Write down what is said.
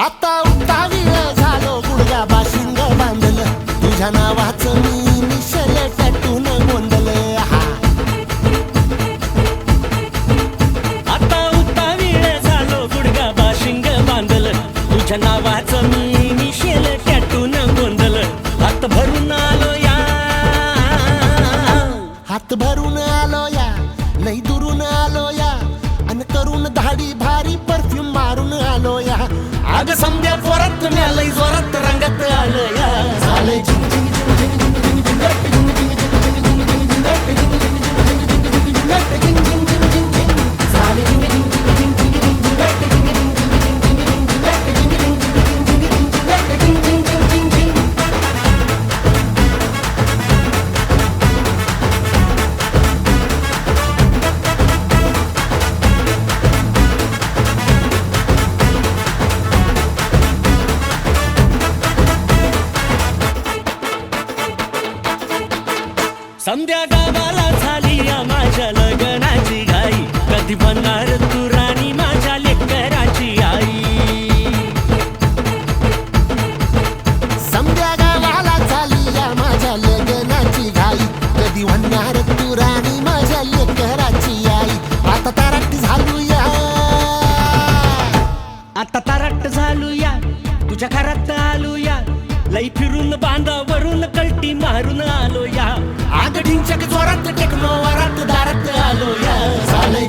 आता उतावीळ झालो गुडघा बाशिंग बांधलं तुझ्या नावाचं मी निशल टॅटून गोंधलं आता उतावीळ झालो गुडघा बाशिंग बांधलं तुझ्या नावाचं मी निशल टॅटून गोंधलं हात भरून आलो या हात भरून आलो या लई दुरून आलो या अन करून धाडी भारी परफ्यूम मारून आलो या आग समद्या जोरात लय जोरात रंगात आलं या झालंय झिंग झिंग झिंग झिंग झिंग झिंग झिंग झिंग संध्या गावाला झाली या माझ्या लग्नाची घाई कधी बनणार तू राणी माझ्या लेकराची आई समद्या गावाला झाली या माझ्या लग्नाची घाई कधी म्हणणार तू राणी माझ्या लेकराची आई आता ताराट झालू या आता ताराट झालू या तुझ्या घरात आलो या लई फिरून बांधावरून कलटी मारून आलो या आग ढिंचक जोरात टेक्नो वरात दारात आलो या झालंय